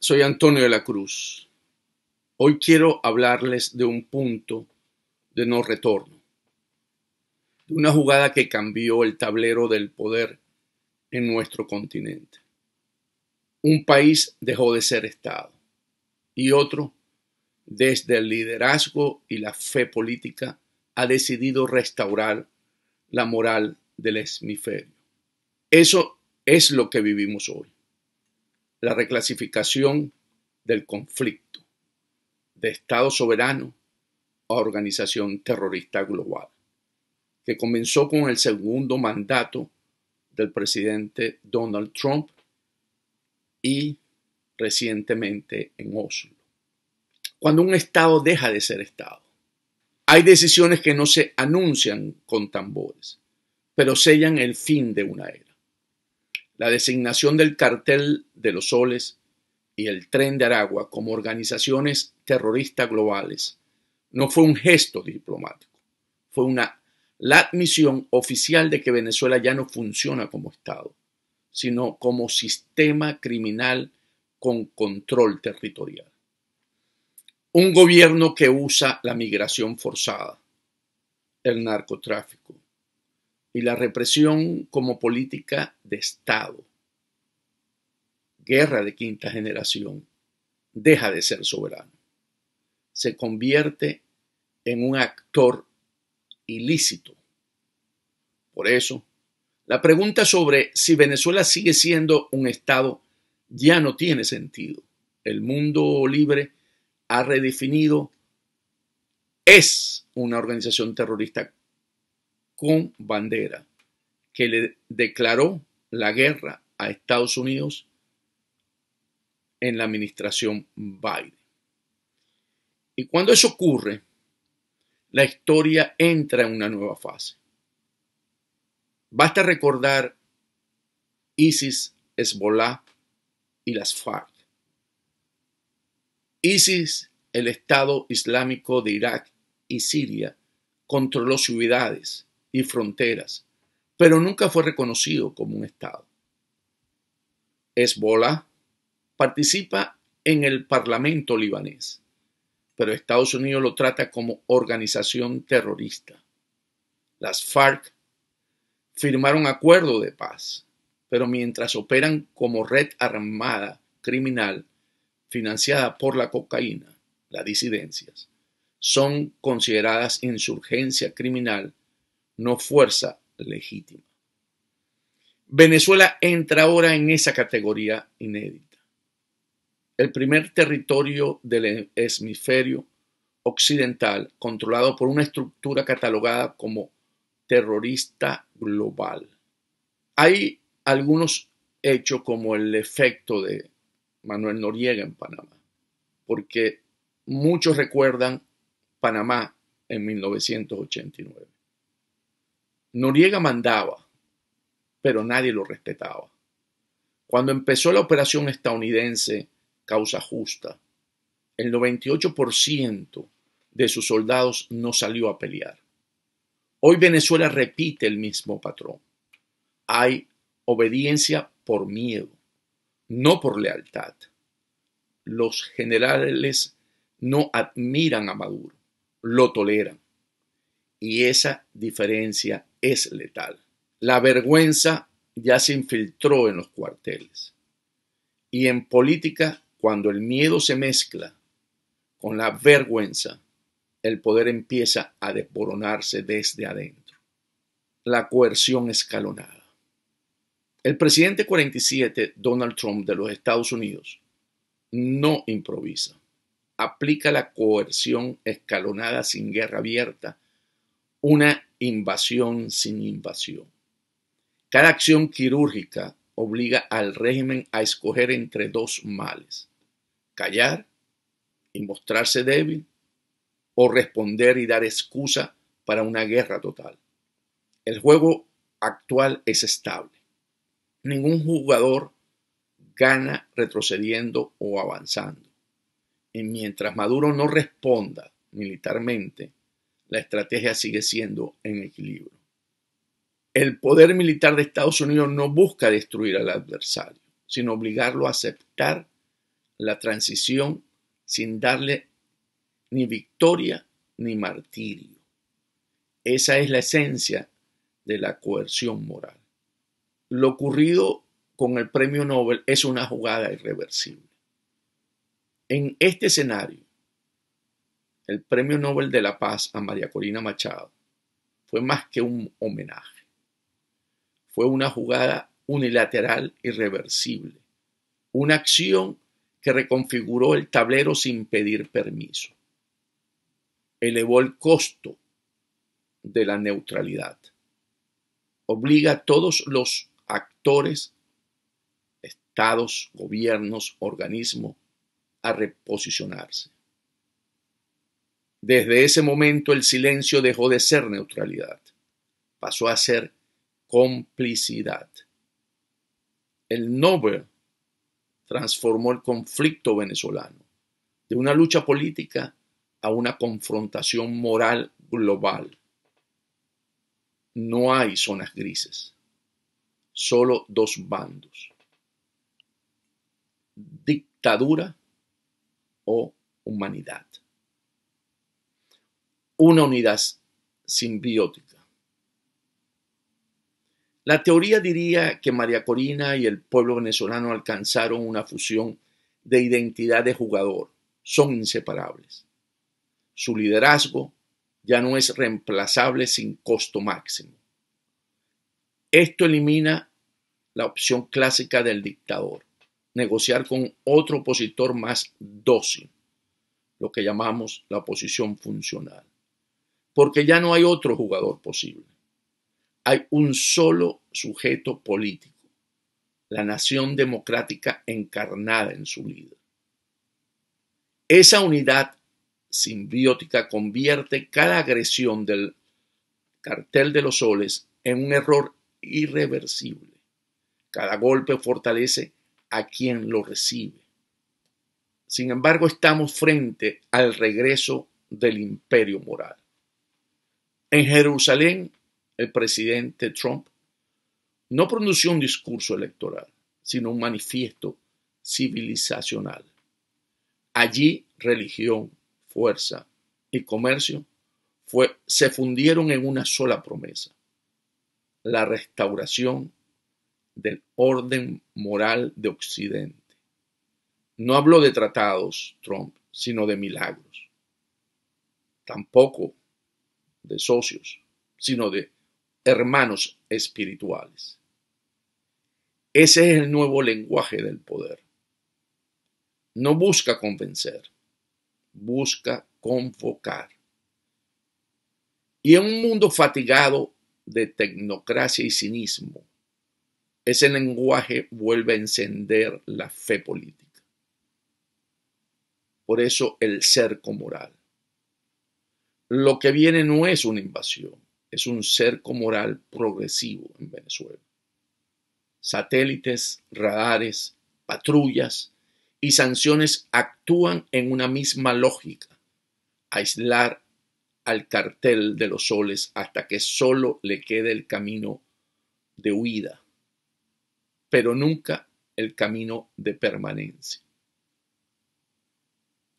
Soy Antonio de la Cruz. Hoy quiero hablarles de un punto de no retorno, de una jugada que cambió el tablero del poder en nuestro continente. Un país dejó de ser Estado y otro, desde el liderazgo y la fe política, ha decidido restaurar la moral del hemisferio. Eso es lo que vivimos hoy. La reclasificación del conflicto de Estado soberano a organización terrorista global, que comenzó con el segundo mandato del presidente Donald Trump y recientemente en Oslo. Cuando un Estado deja de ser Estado, hay decisiones que no se anuncian con tambores, pero sellan el fin de una era. La designación del Cartel de los Soles y el Tren de Aragua como organizaciones terroristas globales no fue un gesto diplomático, fue la admisión oficial de que Venezuela ya no funciona como Estado, sino como sistema criminal con control territorial. Un gobierno que usa la migración forzada, el narcotráfico y la represión como política de Estado, guerra de quinta generación, deja de ser soberano. Se convierte en un actor ilícito. Por eso, la pregunta sobre si Venezuela sigue siendo un Estado ya no tiene sentido. El mundo libre ha redefinido, es una organización terrorista con bandera que le declaró la guerra a Estados Unidos en la administración Biden. Y cuando eso ocurre, la historia entra en una nueva fase. Basta recordar ISIS, Hezbollah y las FARC. ISIS, el Estado Islámico de Irak y Siria, controló ciudades y fronteras, pero nunca fue reconocido como un Estado. Hezbollah participa en el Parlamento libanés, pero Estados Unidos lo trata como organización terrorista. Las FARC firmaron acuerdos de paz, pero mientras operan como red armada criminal financiada por la cocaína, las disidencias, son consideradas insurgencia criminal, no fuerza legítima. Venezuela entra ahora en esa categoría inédita. El primer territorio del hemisferio occidental controlado por una estructura catalogada como terrorista global. Hay algunos hechos como el efecto de Manuel Noriega en Panamá, porque muchos recuerdan Panamá en 1989. Noriega mandaba, pero nadie lo respetaba. Cuando empezó la operación estadounidense Causa Justa, el 98% de sus soldados no salió a pelear. Hoy Venezuela repite el mismo patrón. Hay obediencia por miedo, no por lealtad. Los generales no admiran a Maduro, lo toleran. Y esa diferencia es letal. La vergüenza ya se infiltró en los cuarteles. Y en política, cuando el miedo se mezcla con la vergüenza, el poder empieza a desboronarse desde adentro. La coerción escalonada. El presidente 47, Donald Trump de los Estados Unidos, no improvisa. Aplica la coerción escalonada sin guerra abierta, una invasión sin invasión. Cada acción quirúrgica obliga al régimen a escoger entre dos males: callar y mostrarse débil, o responder y dar excusa para una guerra total. El juego actual es estable. Ningún jugador gana retrocediendo o avanzando. Y mientras Maduro no responda militarmente, la estrategia sigue siendo en equilibrio. El poder militar de Estados Unidos no busca destruir al adversario, sino obligarlo a aceptar la transición sin darle ni victoria ni martirio. Esa es la esencia de la coerción moral. Lo ocurrido con el premio Nobel es una jugada irreversible. En este escenario, el premio Nobel de la Paz a María Corina Machado fue más que un homenaje. Fue una jugada unilateral irreversible, una acción que reconfiguró el tablero sin pedir permiso. Elevó el costo de la neutralidad. Obliga a todos los actores, estados, gobiernos, organismos, a reposicionarse. Desde ese momento el silencio dejó de ser neutralidad, pasó a ser complicidad. El Nobel transformó el conflicto venezolano de una lucha política a una confrontación moral global. No hay zonas grises, solo dos bandos: dictadura o humanidad. Una unidad simbiótica. La teoría diría que María Corina y el pueblo venezolano alcanzaron una fusión de identidad de jugador. Son inseparables. Su liderazgo ya no es reemplazable sin costo máximo. Esto elimina la opción clásica del dictador: negociar con otro opositor más dócil, lo que llamamos la oposición funcional. Porque ya no hay otro jugador posible. Hay un solo sujeto político, la nación democrática encarnada en su líder. Esa unidad simbiótica convierte cada agresión del cartel de los soles en un error irreversible. Cada golpe fortalece a quien lo recibe. Sin embargo, estamos frente al regreso del imperio moral. En Jerusalén, el presidente Trump no pronunció un discurso electoral, sino un manifiesto civilizacional. Allí, religión, fuerza y comercio se fundieron en una sola promesa: la restauración del orden moral de Occidente. No habló de tratados, Trump, sino de milagros. Tampoco de socios, sino de hermanos espirituales. Ese es el nuevo lenguaje del poder. No busca convencer, busca convocar. Y en un mundo fatigado de tecnocracia y cinismo, ese lenguaje vuelve a encender la fe política. Por eso el cerco moral. Lo que viene no es una invasión, es un cerco moral progresivo en Venezuela. Satélites, radares, patrullas y sanciones actúan en una misma lógica: aislar al cartel de los soles hasta que solo le quede el camino de huida, pero nunca el camino de permanencia.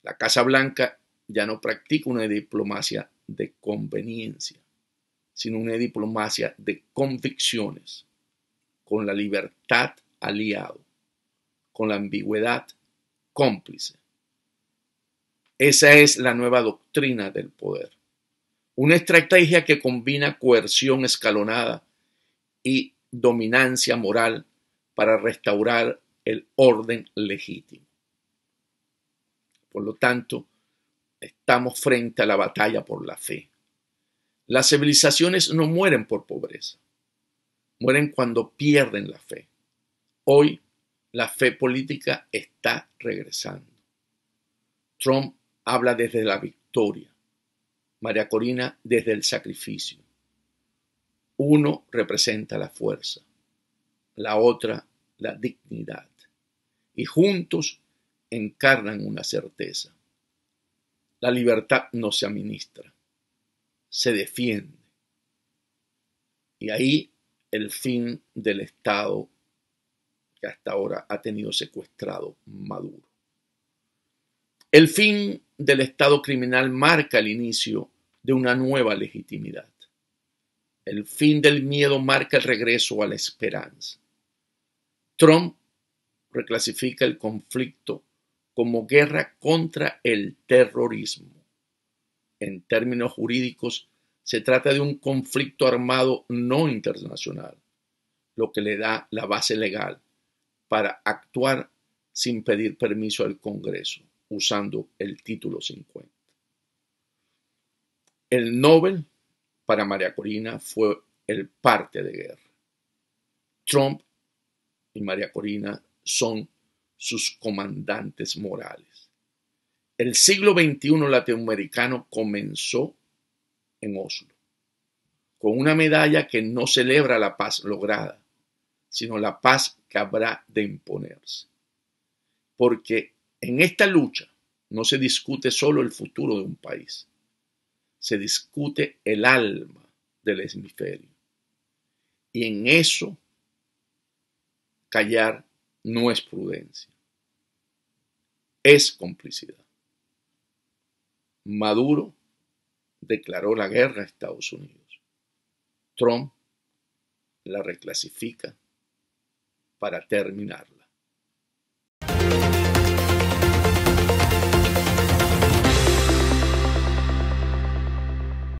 La Casa Blanca ya no practica una diplomacia de conveniencia, sino una diplomacia de convicciones, con la libertad aliado, con la ambigüedad cómplice. Esa es la nueva doctrina del poder. Una estrategia que combina coerción escalonada y dominancia moral para restaurar el orden legítimo. Por lo tanto, estamos frente a la batalla por la fe. Las civilizaciones no mueren por pobreza, mueren cuando pierden la fe. Hoy, la fe política está regresando. Trump habla desde la victoria, María Corina desde el sacrificio. Uno representa la fuerza, la otra la dignidad, y juntos encarnan una certeza: la libertad no se administra, se defiende. Y ahí el fin del Estado que hasta ahora ha tenido secuestrado Maduro. El fin del Estado criminal marca el inicio de una nueva legitimidad. El fin del miedo marca el regreso a la esperanza. Trump reclasifica el conflicto como guerra contra el terrorismo. En términos jurídicos, se trata de un conflicto armado no internacional, lo que le da la base legal para actuar sin pedir permiso al Congreso, usando el título 50. El Nobel para María Corina fue el parte de guerra. Trump y María Corina son sus comandantes morales. El siglo XXI latinoamericano comenzó en Oslo, con una medalla que no celebra la paz lograda, sino la paz que habrá de imponerse. Porque en esta lucha no se discute solo el futuro de un país, se discute el alma del hemisferio. Y en eso callar no es prudencia, es complicidad. Maduro declaró la guerra a Estados Unidos. Trump la reclasifica para terminarla.